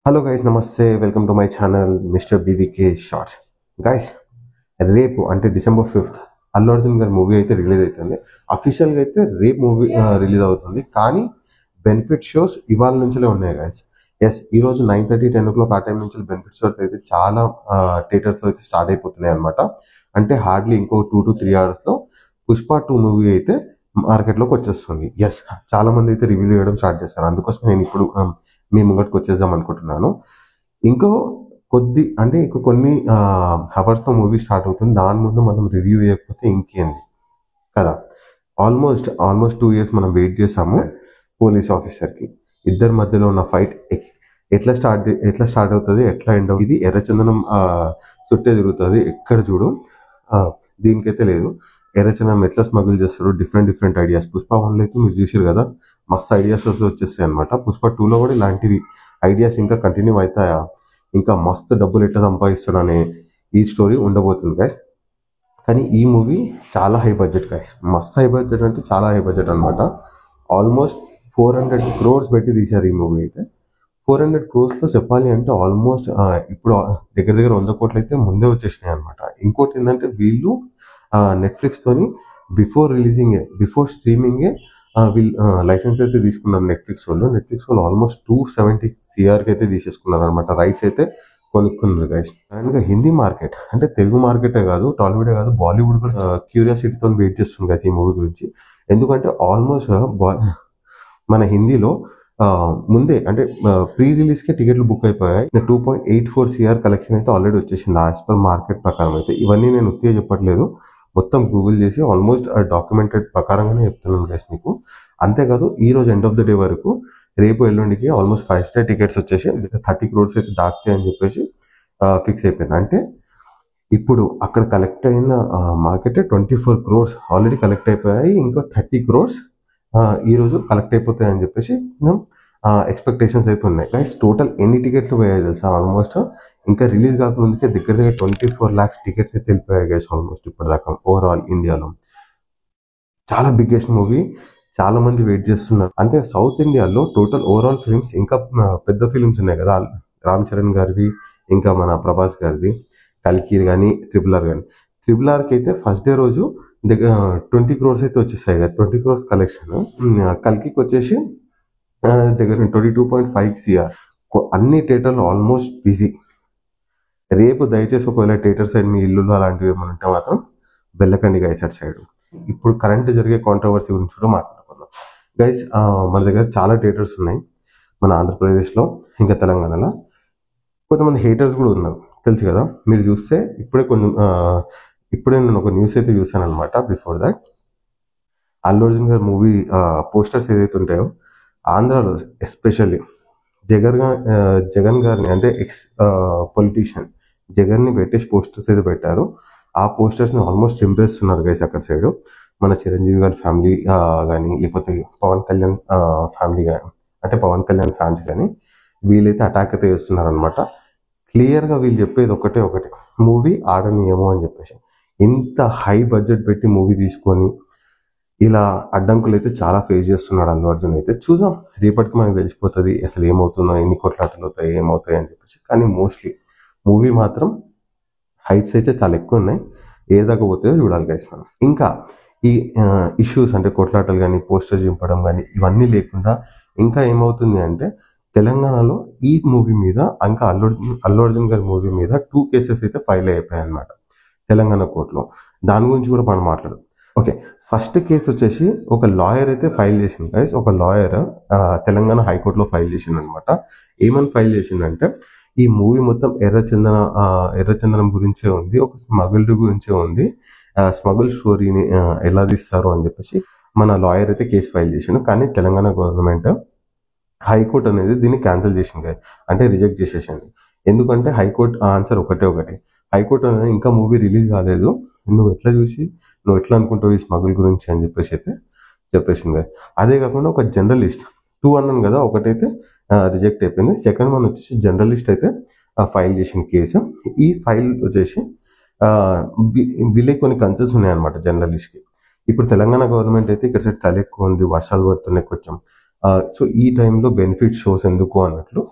Hello guys, నమస్తే. Welcome to my channel mister BVK shorts. Guys, రేపు అంటే December 5th Allu Arjun గారి మూవీ అయితే రిలీజ్ అవుతుంది. అఫీషియల్గా అయితే రేపు మూవీ రిలీజ్ అవుతుంది, కానీ బెనిఫిట్ షోస్ ఇవాళ నుంచే ఉన్నాయి గైస్. ఎస్, ఈ రోజు 9:30 10 o'clock ఆ టైం నుంచి బెనిఫిట్ షోస్ అయితే చాలా థియేటర్స్లో అయితే స్టార్ట్ అయిపోతున్నాయి అనమాట. అంటే హార్డ్లీ ఇంకో 2 to 3 hours పుష్ప 2 మూవీ అయితే మార్కెట్లోకి వచ్చేస్తుంది. ఎస్, చాలా మంది అయితే రివ్యూ చేయడం స్టార్ట్ చేస్తారు. అందుకోసం నేను ఇప్పుడు మీ ముంగటికి వచ్చేద్దాం అనుకుంటున్నాను. ఇంకో కొన్ని హవర్స్లో మూవీ స్టార్ట్ అవుతుంది. దాని ముందు మనం రివ్యూ చేయకపోతే ఇంకేంది కదా. ఆల్మోస్ట్ 2 years మనం వెయిట్ చేసాము. పోలీస్ ఆఫీసర్కి ఇద్దరి మధ్యలో ఉన్న ఫైట్ ఎట్లా స్టార్ట్ అవుతుంది, ఎట్లా ఎండ్ అవుతుంది, ఇది ఎర్రచందనం చుట్టే తిరుగుతుంది. ఎక్కడ చూడు దీనికైతే లేదు. ఎర్రచందనం ఎట్లా స్మగుల్ చేస్తారు, డిఫరెంట్ ఐడియాస్. పుష్ప 1లో అయితే మీరు చూసారు కదా, మస్తు ఐడియాస్ వచ్చేస్తాయి అనమాట. పుష్ప 2లో కూడా ఇలాంటివి ఐడియాస్ ఇంకా కంటిన్యూ అవుతాయా, ఇంకా మస్తు డబ్బులు ఎట్లా సంపాదిస్తాడు అనే ఈ స్టోరీ ఉండబోతుంది గైస్. కానీ ఈ మూవీ చాలా హై బడ్జెట్ గైస్. మస్తు హై బడ్జెట్ అంటే చాలా హై బడ్జెట్ అనమాట. ఆల్మోస్ట్ 400 crores పెట్టి తీశారు ఈ మూవీ అయితే. 400 crores చెప్పాలి అంటే ఆల్మోస్ట్ ఇప్పుడు దగ్గర 100 కోట్లు అయితే ముందే వచ్చేసినాయి అనమాట. ఇంకోటి ఏంటంటే వీళ్ళు నెట్ఫ్లిక్స్తోని బిఫోర్ స్ట్రీమింగే వీళ్ళు లైసెన్స్ అయితే తీసుకున్నారు. నెట్ఫ్లిక్స్ వాళ్ళు ఆల్మోస్ట్ 270 crores అయితే తీసేసుకున్నారు అనమాట. రైట్స్ అయితే కొనుక్కున్నారు గైస్. అండ్ హిందీ మార్కెట్ అంటే తెలుగు మార్కెటే కాదు, టాలీవుడే కాదు, బాలీవుడ్ కూడా క్యూరియాసిటీతో వెయిట్ చేస్తుంది గైస్ ఈ మూవీ గురించి. ఎందుకంటే ఆల్మోస్ట్ మన హిందీలో ముందే అంటే ప్రీ రిలీజ్కే టికెట్లు బుక్ అయిపోయాయి. 2.84 crores కలెక్షన్ అయితే ఆల్రెడీ వచ్చేసింది యాజ్ పర్ మార్కెట్ ప్రకారం అయితే. ఇవన్నీ నేను ఉత్తిగా చెప్పట్లేదు, మొత్తం గూగుల్ చేసి ఆల్మోస్ట్ డాక్యుమెంటెడ్ ప్రకారంగానే చెప్తున్నాను గైస్ మీకు. అంతేకాదు ఈ రోజు ఎండ్ ఆఫ్ ద డే వరకు, రేపు ఎల్లుండికి ఆల్మోస్ట్ 5-star టికెట్స్ వచ్చేసి 30 crores అయితే దాటుతాయి అని చెప్పేసి ఫిక్స్ అయిపోయింది. అంటే ఇప్పుడు అక్కడ కలెక్ట్ అయిన మార్కెట్ 24 crores ఆల్రెడీ కలెక్ట్ అయిపోయాయి. ఇంకా 30 crores ఈరోజు కలెక్ట్ అయిపోతాయి అని చెప్పేసి ఎక్స్పెక్టేషన్స్ అయితే ఉన్నాయి గైస్. టోటల్ ఎన్ని టికెట్లు పోయాయి తెలుసా? ఆల్మోస్ట్ ఇంకా రిలీజ్ కాకముందుకే దగ్గర 24 lakhs టికెట్స్ అయితే వెళ్ళిపోయాయి గైస్ ఆల్మోస్ట్ ఇప్పటిదాకా ఓవరాల్ ఇండియాలో. చాలా బిగ్గెస్ట్ మూవీ, చాలా మంది వెయిట్ చేస్తున్నారు. అంతే సౌత్ ఇండియాలో టోటల్ ఓవరాల్ ఫిలిమ్స్ ఇంకా పెద్ద ఫిలిమ్స్ ఉన్నాయి కదా, రామ్ చరణ్ గారివి, ఇంకా మన ప్రభాస్ గారిది, కల్కి కానీ RRR కానీ. RRRకి అయితే ఫస్ట్ డే రోజు దగ్గర 20 crores అయితే వచ్చేసాయి కదా, 20 crores కలెక్షన్. కల్కికి వచ్చేసి దగ్గర 22.5 crores. అన్ని థియేటర్లు ఆల్మోస్ట్ బిజీ. రేపు దయచేసి ఒకవేళ థియేటర్ సైడ్ మీ ఇల్లులో అలాంటివి ఏమైనా ఉంటే మాత్రం వెళ్ళకండి గైస్ అటు సైడ్. ఇప్పుడు కరెంట్ జరిగే కాంట్రవర్సీ గురించి కూడా మాట్లాడుకుందాం గైస్. మన దగ్గర చాలా థియేటర్స్ ఉన్నాయి మన ఆంధ్రప్రదేశ్లో, ఇంకా తెలంగాణలో. కొంతమంది హేటర్స్ కూడా ఉన్నారు, తెలుసు కదా. మీరు చూస్తే ఇప్పుడే నేను ఒక న్యూస్ అయితే చూసాను అనమాట. బిఫోర్ దట్ అల్లు అర్జున్ గారి మూవీ పోస్టర్స్ ఏదైతే ఉంటాయో ఆంధ్రాలో ఎస్పెషల్లీ జగన్ గారిని అంటే ఎక్స్ పొలిటీషియన్ జగన్ని పెట్టేసి పోస్టర్స్ అయితే పెట్టారు. ఆ పోస్టర్స్ని ఆల్మోస్ట్ చింపేస్తున్నారు గైస్ అక్కడ సైడ్. మన చిరంజీవి గారి ఫ్యామిలీ కానీ, లేకపోతే పవన్ కళ్యాణ్ ఫ్యామిలీ కానీ, అంటే పవన్ కళ్యాణ్ ఫ్యాన్స్ కానీ, వీళ్ళైతే అటాక్ అయితే చేస్తున్నారు అనమాట. క్లియర్గా వీళ్ళు చెప్పేది ఒకటే మూవీ ఆడనీయము అని చెప్పేసి. ఇంత హై బడ్జెట్ పెట్టి మూవీ తీసుకొని ఇలా అడ్డంకులు అయితే చాలా ఫేస్ చేస్తున్నాడు అల్లు అర్జున్ అయితే. చూద్దాం, రేపటికి మనకు తెలిసిపోతుంది అసలు ఏమవుతుందో, ఎన్ని కొట్లాటలు అవుతాయి, ఏమవుతాయి అని చెప్పేసి. కానీ మోస్ట్లీ మూవీ మాత్రం హైప్స్ అయితే చాలా ఎక్కువ ఉన్నాయి. ఏదాకా పోతాయో చూడాలి గైస్ మనం. ఇంకా ఈ ఇష్యూస్ అంటే కొట్లాటలు కానీ, పోస్టర్ చింపడం కానీ, ఇవన్నీ లేకుండా ఇంకా ఏమవుతుంది అంటే తెలంగాణలో ఈ మూవీ మీద, ఇంకా అల్లు అర్జున్ గారి మూవీ మీద 2 cases అయితే ఫైల్ అయిపోయాయి అనమాట తెలంగాణ కోర్టులో. దాని గురించి కూడా మనం మాట్లాడడం. ఓకే, ఫస్ట్ కేసు వచ్చేసి ఒక లాయర్ అయితే ఫైల్ చేసింది గైస్. ఒక లాయర్ తెలంగాణ హైకోర్టులో ఫైల్ చేసింది అనమాట. ఏమని ఫైల్ చేసిందంటే, ఈ మూవీ మొత్తం ఎర్రచందనం గురించే ఉంది, ఒక స్మగుల్డ్ గురించే ఉంది, స్మగుల్ స్టోరీని ఎలా తీస్తారు అని చెప్పేసి మన లాయర్ అయితే కేసు ఫైల్ చేసిండు. కానీ తెలంగాణ గవర్నమెంట్ హైకోర్టు అనేది దీన్ని క్యాన్సిల్ చేసింది, అంటే రిజెక్ట్ చేసేసింది. ఎందుకంటే హైకోర్టు ఆన్సర్ ఒకటే, హైకోర్టు అనేది ఇంకా మూవీ రిలీజ్ కాలేదు, నువ్వు ఎట్లా అనుకుంటావు ఈ స్మగుల్ గురించి అని చెప్పేసి అయితే చెప్పేసింది. అదే కాకుండా ఒక జర్నలిస్ట్ 2 అన్నాను కదా, ఒకటైతే రిజెక్ట్ అయిపోయింది. సెకండ్ వన్ వచ్చేసి జర్నలిస్ట్ అయితే ఫైల్ చేసిన కేసు. ఈ ఫైల్ వచ్చేసి వీళ్ళకి కొన్ని కన్సర్న్స్ ఉన్నాయన్నమాట జర్నలిస్ట్కి. ఇప్పుడు తెలంగాణ గవర్నమెంట్ అయితే ఇక్కడ సైడ్ చలి ఎక్కువ ఉంది, వర్షాలు పడుతున్నాయి కొంచెం, సో ఈ టైంలో బెనిఫిట్ షోస్ ఎందుకు అన్నట్లు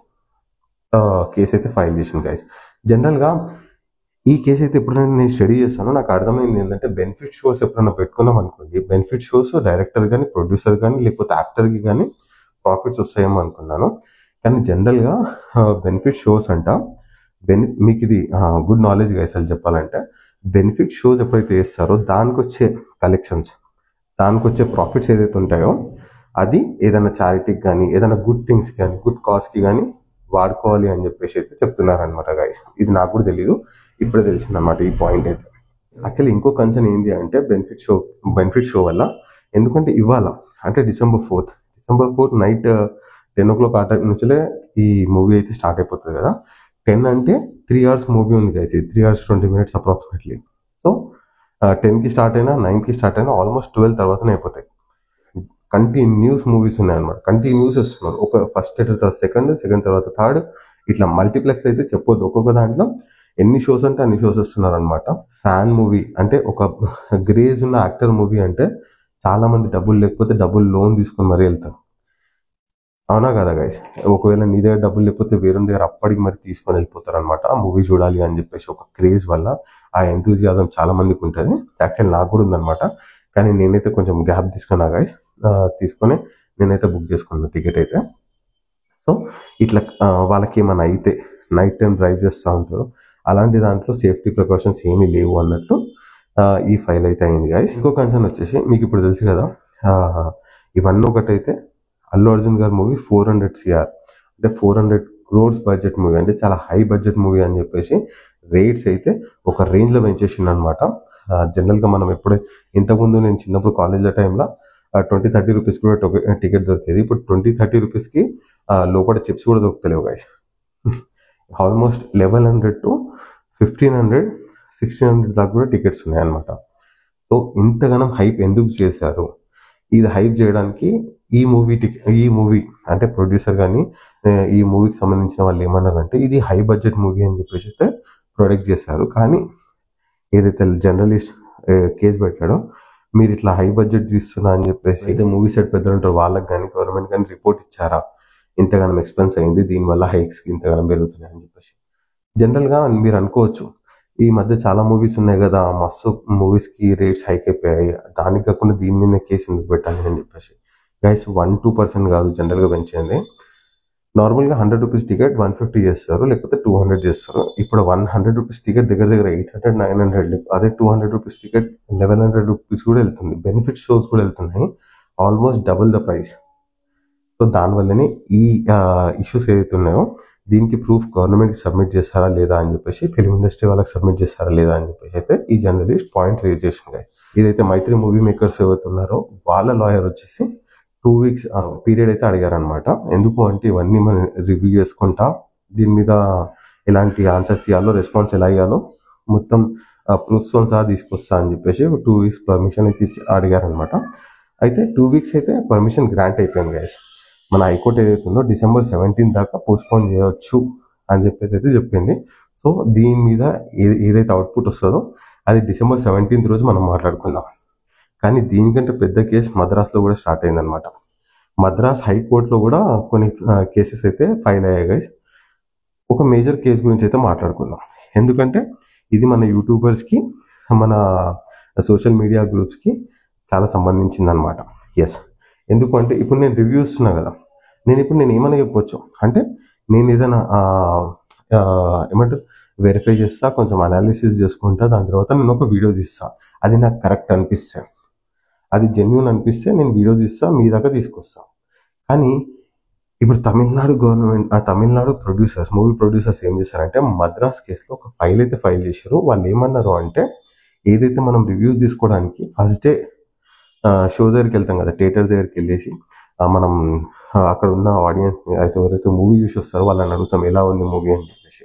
కేసు అయితే ఫైల్ చేసింది గైస్. జనరల్గా ఈ కేసు అయితే ఎప్పుడైనా నేను స్టడీ చేస్తానో నాకు అర్థమైంది ఏంటంటే, బెనిఫిట్ షోస్ ఎప్పుడైనా పెట్టుకున్నాం అనుకోండి, బెనిఫిట్ షోస్ డైరెక్టర్ కానీ, ప్రొడ్యూసర్ కానీ, లేకపోతే యాక్టర్కి కానీ ప్రాఫిట్స్ వస్తాయేమో అనుకున్నాను. కానీ జనరల్గా బెనిఫిట్ షోస్ అంట, మీకు ఇది గుడ్ నాలెడ్జ్ గైస్. అది చెప్పాలంటే బెనిఫిట్ షోస్ ఎప్పుడైతే చేస్తారో దానికి వచ్చే కలెక్షన్స్, దానికి వచ్చే ప్రాఫిట్స్ ఏదైతే ఉంటాయో అది ఏదైనా చారిటీకి కానీ, ఏదైనా గుడ్ థింగ్స్ కానీ, గుడ్ కాజ్కి కానీ వాడుకోవాలి అని చెప్పేసి అయితే చెప్తున్నారనమాట గైస్. ఇది నాకు కూడా తెలీదు, ఇప్పుడే తెలిసిందన్నమాట ఈ పాయింట్ అయితే. యాక్చువల్లీ ఇంకో కన్సర్న్ ఏంటి అంటే బెనిఫిట్ షో వల్ల, ఎందుకంటే ఇవాళ అంటే డిసెంబర్ 4th నైట్ 10 o'clock ఆ టైం నుంచే ఈ మూవీ అయితే స్టార్ట్ అయిపోతుంది కదా. 10 అంటే 3 hours మూవీ ఉంది guys, 3 hours 20 minutes approximately. So 10కి స్టార్ట్ అయినా, 9కి స్టార్ట్ అయినా ఆల్మోస్ట్ 12 తర్వాతనే అయిపోతాయి. కంటిన్యూస్ మూవీస్ ఉన్నాయన్నమాట, కంటిన్యూస్ వస్తున్నారు. ఒక ఫస్ట్ తర్వాత సెకండ్ తర్వాత థర్డ్, ఇట్లా మల్టీప్లెక్స్ అయితే చెప్పొద్దు. ఒక్కొక్క దాంట్లో ఎన్ని షోస్ అంటే అన్ని షోస్ వస్తున్నారు అనమాట. ఫ్యాన్ మూవీ అంటే ఒక గ్రేజ్ ఉన్న యాక్టర్ మూవీ అంటే చాలా మంది డబ్బులు లేకపోతే డబ్బులు లోన్ తీసుకొని మరీ వెళ్తారు, అవునా కదా గైస్? ఒకవేళ నీ దగ్గర డబ్బులు లేకపోతే వేరే దగ్గర అప్పటికి మరి తీసుకొని వెళ్ళిపోతారు అనమాట ఆ మూవీ చూడాలి అని చెప్పేసి. ఒక క్రేజ్ వల్ల ఆ ఎంతూజియాజం చాలా మందికి ఉంటుంది. యాక్చువల్ నాకు కూడా ఉందన్నమాట. కానీ నేనైతే కొంచెం గ్యాప్ తీసుకున్నా గైస్, తీసుకొని నేనైతే బుక్ చేసుకున్నాను టికెట్ అయితే. సో ఇట్లా వాళ్ళకి ఏమైనా అయితే నైట్ టైం డ్రైవ్ చేస్తూ ఉంటారు, అలాంటి దాంట్లో సేఫ్టీ ప్రికాషన్స్ ఏమీ లేవు అన్నట్లు ఈ ఫైల్ అయితే అయింది గైస్. ఇంకో కన్సర్న్ వచ్చేసి, మీకు ఇప్పుడు తెలుసు కదా, ఇవన్నీ ఒకటైతే అల్లు అర్జున్ గారి మూవీ 400 CR అంటే 400 crores బడ్జెట్ మూవీ, అంటే చాలా హై బడ్జెట్ మూవీ అని చెప్పేసి రేట్స్ అయితే ఒక రేంజ్లో పెంచేసింది అనమాట. జనరల్గా మనం ఇంతకుముందు నేను చిన్నప్పుడు కాలేజ్లో టైంలో 20-30 రూపీస్ కూడా టికెట్ దొరికేది. ఇప్పుడు 20-30 రూపీస్కి లోపల చిప్స్ కూడా దొరుకుతలేవు గైస్. ఆల్మోస్ట్ 1100 to 1500, 1600 దాకా కూడా టికెట్స్ ఉన్నాయన్నమాట. సో ఇంతగానం హైప్ ఎందుకు చేశారు? ఇది హైప్ చేయడానికి ఈ మూవీ అంటే ప్రొడ్యూసర్ కానీ, ఈ మూవీకి సంబంధించిన వాళ్ళు ఏమన్నారంటే, ఇది హై బడ్జెట్ మూవీ అని చెప్పేసి అయితే ప్రొడక్ట్ చేశారు. కానీ ఏదైతే జర్నలిస్ట్ కేసు పెట్టాడో, మీరు ఇట్లా హై బడ్జెట్ తీస్తున్నా అని చెప్పేసి అయితే మూవీ సెట్ పెద్దలు ఉంటారు, వాళ్ళకి కానీ గవర్నమెంట్ కానీ రిపోర్ట్ ఇచ్చారా, ఇంతగానం ఎక్స్పెన్స్ అయింది, దీనివల్ల హైక్స్కి ఇంతగానం పెరుగుతున్నాయి అని చెప్పేసి. జనరల్గా మీరు అనుకోవచ్చు, ఈ మధ్య చాలా మూవీస్ ఉన్నాయి కదా, మస్తు మూవీస్కి రేట్స్ హైక్ అయిపోయాయి, దానికి కాకుండా దీని మీద కేసు ఎందుకు పెట్టాలి అని చెప్పేసి. గైస్ 1-2% కాదు జనరల్గా పెంచింది. నార్మల్గా 100 రూపీస్ టికెట్ 150 చేస్తారు, లేకపోతే 200 చేస్తారు. ఇప్పుడు 100 రూపీస్ టికెట్ దగ్గర 800-900, అదే 200 రూపీస్ టికెట్ 1100 రూపీస్ కూడా వెళ్తుంది. బెనిఫిట్ షోస్ కూడా వెళ్తున్నాయి, almost double the price. So దానివల్లనే ఈ ఇష్యూస్ ఏదైతే ఉన్నాయో దీనికి ప్రూఫ్ గవర్నమెంట్కి సబ్మిట్ చేస్తారా లేదా అని చెప్పేసి, ఫిలిం ఇండస్ట్రీ వాళ్ళకి సబ్మిట్ చేస్తారా లేదా అని చెప్పేసి అయితే ఈ జర్నలిస్ట్ పాయింట్ రేజ్ చేసింది. ఇదైతే మైత్రి మూవీ మేకర్స్ ఏవైతే ఉన్నారో వాళ్ళ లాయర్ వచ్చేసి 2 weeks పీరియడ్ అయితే అడిగారనమాట. ఎందుకు అంటే ఇవన్నీ మనం రివ్యూ చేసుకుంటా, దీని మీద ఎలాంటి ఆన్సర్స్ ఇవ్వాలో, రెస్పాన్స్ ఎలా ఇవ్వాలో మొత్తం ప్రూఫ్స్ సహా తీసుకొస్తా అని చెప్పేసి 2 weeks పర్మిషన్ అయితే అడిగారనమాట. అయితే 2 weeks అయితే పర్మిషన్ గ్రాంట్ అయిపోయింది గైస్. మన హైకోర్టు ఏదైతే ఉందో December 17 దాకా పోస్ట్పోన్ చేయవచ్చు అని చెప్పేసి అయితే చెప్పింది. సో దీని మీద ఏదైతే అవుట్పుట్ వస్తుందో అది December 17 రోజు మనం మాట్లాడుకుందాం. కానీ దీనికంటే పెద్ద కేసు మద్రాస్లో కూడా స్టార్ట్ అయిందనమాట. మద్రాస్ హైకోర్టులో కూడా కొన్ని కేసెస్ అయితే ఫైల్ అయ్యాయి గైస్. ఒక మేజర్ కేసు గురించి అయితే మాట్లాడుకుందాం, ఎందుకంటే ఇది మన యూట్యూబర్స్కి, మన సోషల్ మీడియా గ్రూప్స్కి చాలా సంబంధించింది అనమాట. ఎస్, ఎందుకంటే ఇప్పుడు నేను రివ్యూ ఇస్తున్నా కదా, నేను ఏమైనా చెప్పొచ్చు అంటే, నేను ఏదైనా ఏమంటారు వెరిఫై చేస్తా, కొంచెం అనాలిసిస్ చేసుకుంటా, దాని తర్వాత నేను ఒక వీడియో తీస్తా. అది నాకు కరెక్ట్ అనిపిస్తే, అది జెన్యూన్ అనిపిస్తే నేను వీడియో తీస్తా, మీ దాకా తీసుకొస్తా. కానీ ఇప్పుడు Tamil Nadu government, Tamil Nadu movie producers ఏం చేశారంటే, మద్రాస్ కేసులో ఒక ఫైల్ అయితే ఫైల్ చేశారు. వాళ్ళు ఏమన్నారు అంటే, ఏదైతే మనం రివ్యూస్ తీసుకోవడానికి ఫస్ట్ డే షో దగ్గరికి వెళ్తాం కదా, థియేటర్ దగ్గరికి వెళ్ళేసి మనం అక్కడ ఉన్న ఆడియన్స్ అయితే ఎవరైతే మూవీ చూసి వస్తారో వాళ్ళని అడుగుతాం ఎలా ఉంది మూవీ అని చెప్పేసి.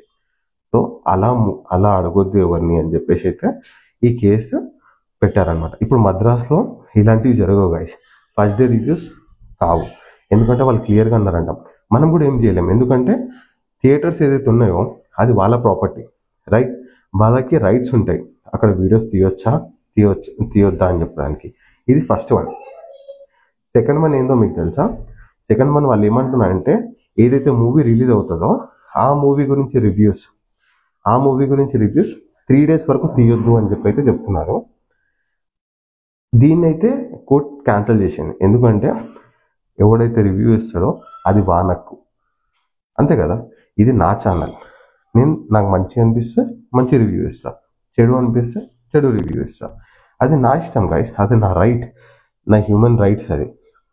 సో అలా అడగొద్దు ఎవరిని అని చెప్పేసి అయితే ఈ కేసు పెట్టారనమాట. ఇప్పుడు మద్రాస్లో ఇలాంటివి జరగవు గైస్, ఫస్ట్ డే రివ్యూస్ కావు. ఎందుకంటే వాళ్ళు క్లియర్గా అన్నారంట. మనం కూడా ఏం చేయలేము, ఎందుకంటే థియేటర్స్ ఏదైతే ఉన్నాయో అది వాళ్ళ ప్రాపర్టీ, రైట్? వాళ్ళకి రైట్స్ ఉంటాయి అక్కడ వీడియోస్ తీయొద్దా అని చెప్పడానికి. ఇది ఫస్ట్ వన్. సెకండ్ వన్ ఏందో మీకు తెలుసా? సెకండ్ వన్ వాళ్ళు ఏమంటున్నారంటే, ఏదైతే మూవీ రిలీజ్ అవుతుందో ఆ మూవీ గురించి రివ్యూస్ 3 days వరకు తీయొద్దు అని చెప్పి అయితే చెప్తున్నారు. దీన్ని అయితే కోర్ట్ క్యాన్సిల్ చేసింది. ఎందుకంటే ఎవడైతే రివ్యూ ఇస్తాడో అది వానక్కు, అంతే కదా. ఇది నా ఛానల్, నాకు మంచి అనిపిస్తే మంచి రివ్యూ ఇస్తా, చెడు అనిపిస్తే చెడు రివ్యూ ఇస్తా. అది నా ఇష్టం గైస్, అది నా రైట్, నా హ్యూమన్ రైట్స్. అది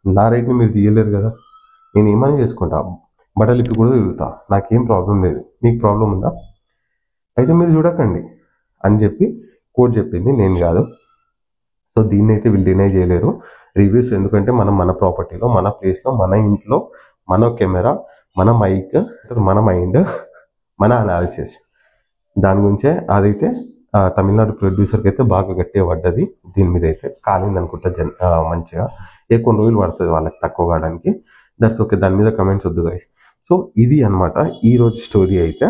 నా రైట్ని మీరు తీయలేరు కదా. నేను ఏమైనా చేసుకుంటా, బట్టలు ఇప్పి కూడా తిరుగుతా, నాకేం ప్రాబ్లం లేదు. మీకు ప్రాబ్లం ఉందా? అయితే మీరు చూడకండి అని చెప్పి కోర్ట్ చెప్పింది, నేను కాదు. సో దీన్ని అయితే వీళ్ళు డినై చేయలేరు రివ్యూస్. ఎందుకంటే మనం మన ప్రాపర్టీలో, మన ప్లేస్లో, మన ఇంట్లో, మన కెమెరా, మన మైక్, మన మైండ్, మన అనాలిసిస్, దాని గురించే. అదైతే తమిళనాడు ప్రొడ్యూసర్కి అయితే బాగా గట్టిగా పడ్డది. దీని మీద అయితే కాలింది అనుకుంటా మంచిగా. కొన్ని రోజులు పడుతుంది వాళ్ళకి తక్కువ కావడానికి. దట్స్ ఓకే, దాని మీద కమెంట్స్ వద్దు గైస్. సో ఇది అనమాట ఈరోజు స్టోరీ అయితే,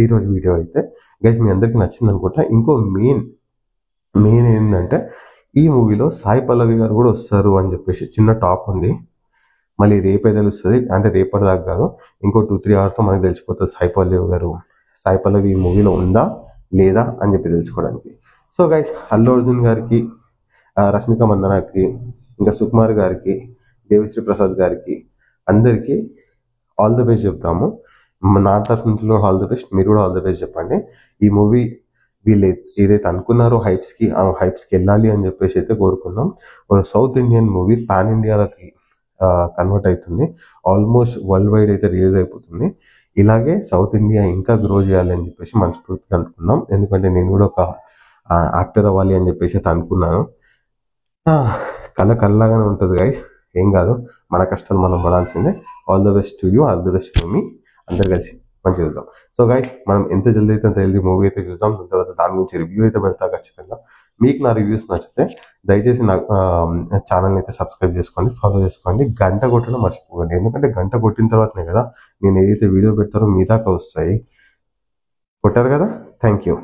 ఈరోజు వీడియో అయితే గైస్ మీ అందరికీ నచ్చింది అనుకుంటా. ఇంకో మెయిన్ ఏంటంటే ఈ మూవీలో సాయి పల్లవి గారు కూడా వస్తారు అని చెప్పేసి చిన్న టాక్ ఉంది. మళ్ళీ రేపే తెలుస్తుంది, అంటే రేపటిదాకా కాదు, ఇంకో 2-3 hours మనకు తెలిసిపోతుంది సాయి పల్లవి ఈ మూవీలో ఉందా లేదా అని చెప్పి తెలుసుకోవడానికి. సో గైస్ అల్లు అర్జున్ గారికి, రష్మిక మందనాకి, ఇంకా సుకుమార్ గారికి, దేవిశ్రీ ప్రసాద్ గారికి, అందరికీ ఆల్ ది బెస్ట్ చెప్తాము. నా తరఫు నుంచి ఆల్ ది బెస్ట్, మీరు కూడా ఆల్ ది బెస్ట్ చెప్పండి. ఈ మూవీ వీళ్ళు ఏదైతే అనుకున్నారో హైప్స్కి వెళ్ళాలి అని చెప్పేసి అయితే కోరుకున్నాం. ఒక సౌత్ ఇండియన్ మూవీ పాన్ ఇండియాలకి కన్వర్ట్ అవుతుంది, ఆల్మోస్ట్ వరల్డ్ వైడ్ అయితే రిలీజ్ అయిపోతుంది. ఇలాగే సౌత్ ఇండియా ఇంకా గ్రో చేయాలి అని చెప్పేసి మనస్ఫూర్తిగా అనుకున్నాం. ఎందుకంటే నేను కూడా ఒక యాక్టర్ అవ్వాలి అని చెప్పేసి అయితే అనుకున్నాను. కళ్ళలాగానే ఉంటుంది గైస్, ఏం కాదు, మన కష్టాలు మనం పడాల్సిందే. All the best to you, all the best to me. అందరు కలిసి మంచిగా చూద్దాం. సో గైస్ మనం ఎంత జల్దీ అయితే అంత జల్దీ మూవీ అయితే చూద్దాం. దాని తర్వాత దాని గురించి రివ్యూ అయితే పెడతా ఖచ్చితంగా. మీకు నా రివ్యూస్ నచ్చితే దయచేసి నా ఛానల్ని అయితే సబ్స్క్రైబ్ చేసుకోండి, ఫాలో చేసుకోండి, గంట కొట్టడం మర్చిపోకండి. ఎందుకంటే గంట కొట్టిన తర్వాతనే కదా నేను ఏదైతే వీడియో పెడతారో మీ దాకా వస్తాయి. కొట్టారు కదా. Thank you.